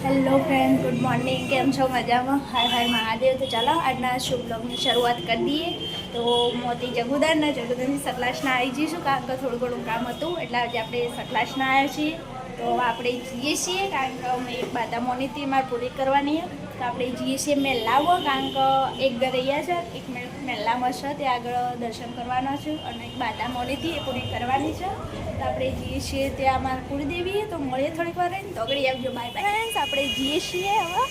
Hello friend, good morning. કેમ છો? મજામાં? હાય હાય મહાદેવ. તો ચાલો આજના શુભ બ્લોગની શરૂઆત કરી દઈએ. તો મોતી જગુદાનથી સતલાસના આવી જઈશું, કારણ કે થોડું ઘણું કામ હતું એટલે આજે આપણે સતલાસના આવ્યા છીએ. તો આપણે જઈએ છીએ કારણ કે અમે એક બાદામોની તી મારે પૂરી કરવાની છે. તો આપણે જઈએ છીએ મેલ્લામાં, કારણ કે એક ઘર અહીંયા છે, એક મેલ્લામાં છે, ત્યાં આગળ દર્શન કરવાના છે અને એક બાદામોની તી એ પૂરી કરવાની છે. તો આપણે જઈએ છીએ ત્યાં અમારા કુળદેવી. તો મળીએ થોડીક વાર રહીને. તો આગળ આવજો. Bye bye. આપણે જઈએ છીએ હવે.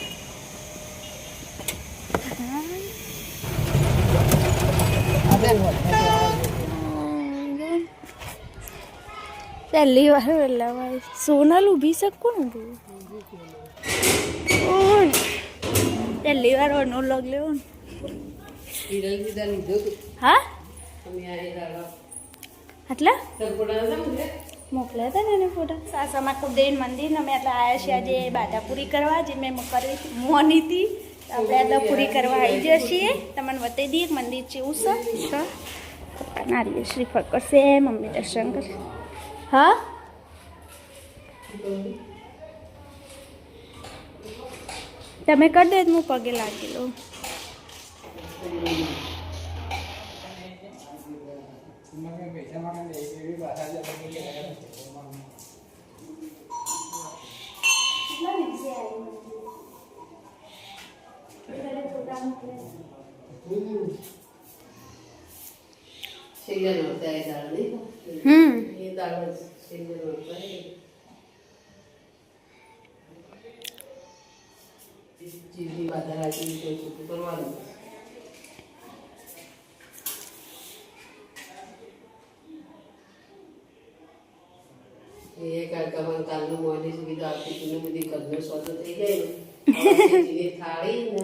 પહેલી વાર વેલા સોનલ ઊભી શકું ને પહેલી વાર નો લગ લેવો ને. હા આટલા મોકલ્યા હતા ને એને ફોટા. સાસામાં કુળદેવી મંદિર અમે એટલે આવ્યા છીએ આજે બાધા પૂરી કરવા, જે મેં કરી મોની હતી. આપણે એટલે પૂરી કરવા આવી જઈએ છીએ. તમને બતાવી દઈએ મંદિર જેવું છે. નારિયેળ શ્રીફળ કરશે, મમ્મી દર્શન કરશે. હા તમે કરી દે, હું પગે લાગી લઉં.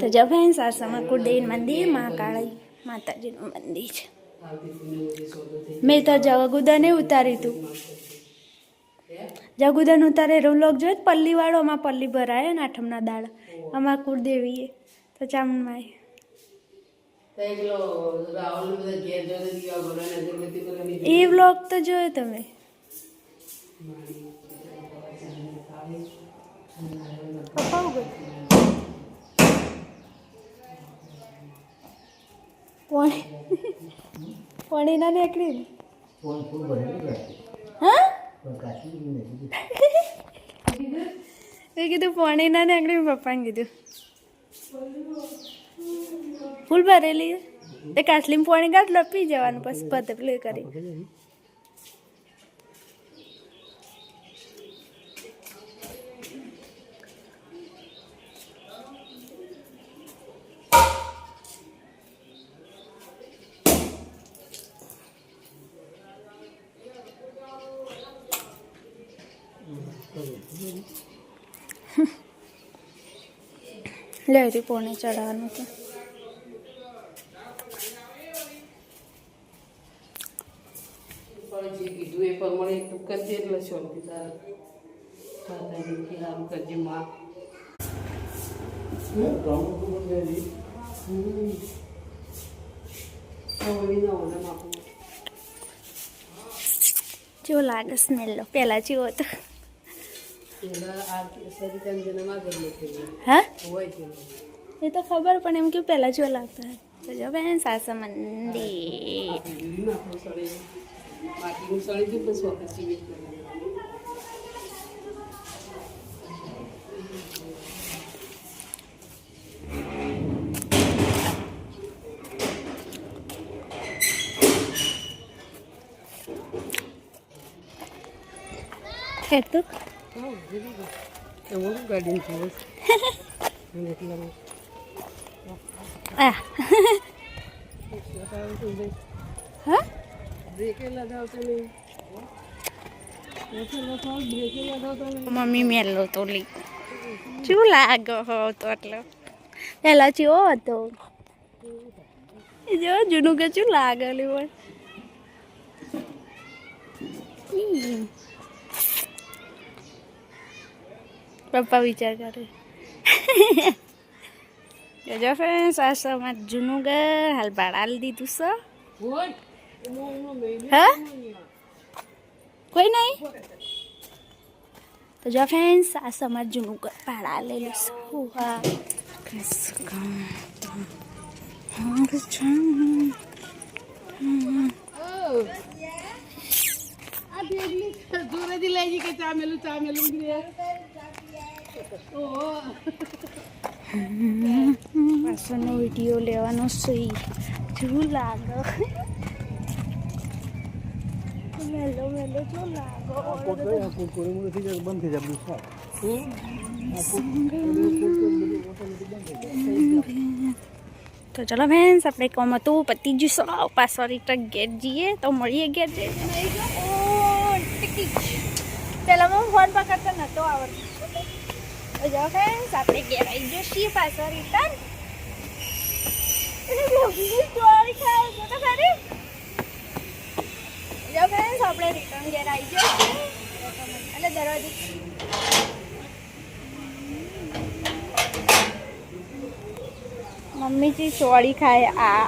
તો જો ફ્રેન્ડ, સાસામાં કુળદેવી મંદિર, મહાકાળી માતાજીનું મંદિર છે. મેં તો જગુદાને ઉતાર્યું હતું. જગુદાન ઉતારે રોલોક જોઈ પલ્લી વાળો. અમાર પલ્લી ભરાય ને આઠમના દાડા અમારા કુળદેવીએ. તો ચામુંડમાં એ વ્લોગ તો જોયો તમે. પાણી ના નીકળી. હા મેં કીધું પાણી ના નીકળી. પપ્પાને કીધું ફૂલ ભરેલી એ કાસલીમાં પાણી કાઢ લો, પી જવાનું પછી પતે પ્લે કરી. લહેરી પોણે ચડાવવાનું હતું. કીધું એ પ્રમાણે તું કરજે એટલે શાંતિ તારે કરજે માં. જેવો લાગે સ્મેલ લો. પહેલા જેવો હતો. હા એ તો ખબર, પણ એમ કે પહેલા જેવો લાગતો. તો જો બેન, સાસા મંદિર. તો ગાડી હા મમ્મી મેલો તો લી શું લાગે હો તો એટલે પેલા ચેવો હતો. જો જૂનું કે શું લાગે લી. પપ્પા વિચાર કરે. જો ફ્રેન્ડ, સાસામાં જૂનું ઘર હાલ ભાડા દીધું છે. હા કોઈ નહીં. તો જો ફ્રેન્ડ્સ આ સમાજ જૂનું ઘર ભાડા લેલું જોરેથી લઈ જઈ કે ચા મેલું પાછળનો વિડીયો લેવાનો છે જેવું લાગે મેલો મેલો જો લાગો તો ચલો ફ્રેન્ડ્સ આપણે કોમ હતું પતી જઈશું પાછો રિટર્ન ગેટ જઈએ તો મળીએ ગેટ જઈને પેલા હું ફોન પકડતો નહોતો આવડતો તો જો ફ્રેન્ડ્સ આપણે ઘેર આવી જઈએ પાછો રિટર્ન જો ફ્રેન્ડ્સ આપણે રિટર્ન ઘેર આવી જઈએ એટલે દરવાજે મમ્મીજી ચોળી ખાય આ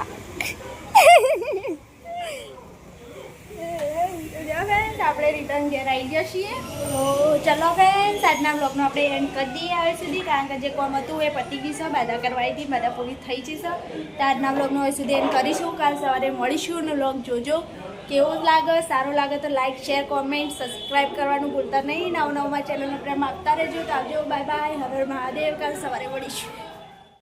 આપણે રિટર્ન ઘેર આવી ગયા છીએ તો ચલો ફ્રેન્ડ્સ આજના બ્લોગનો આપણે એન્ડ કરી દઈએ હવે સુધી કારણ કે જે કોમ હતું એ પતી ગઈ છે બધા કરવાઈ હતી બધા પૂરી થઈ જશે તો આજના બ્લોગનો હવે સુધી એન્ડ કરીશું કાલ સવારે મળીશું અને બ્લોગ જોજો કેવો લાગે સારો લાગે તો લાઈક શેર કોમેન્ટ સબસ્ક્રાઈબ કરવાનું ભૂલતા નહીં નવમાં ચેનલનો પ્રેમ આપતા રહેજો તો આવજો બાય બાય હર હર મહાદેવ કાલ સવારે મળીશું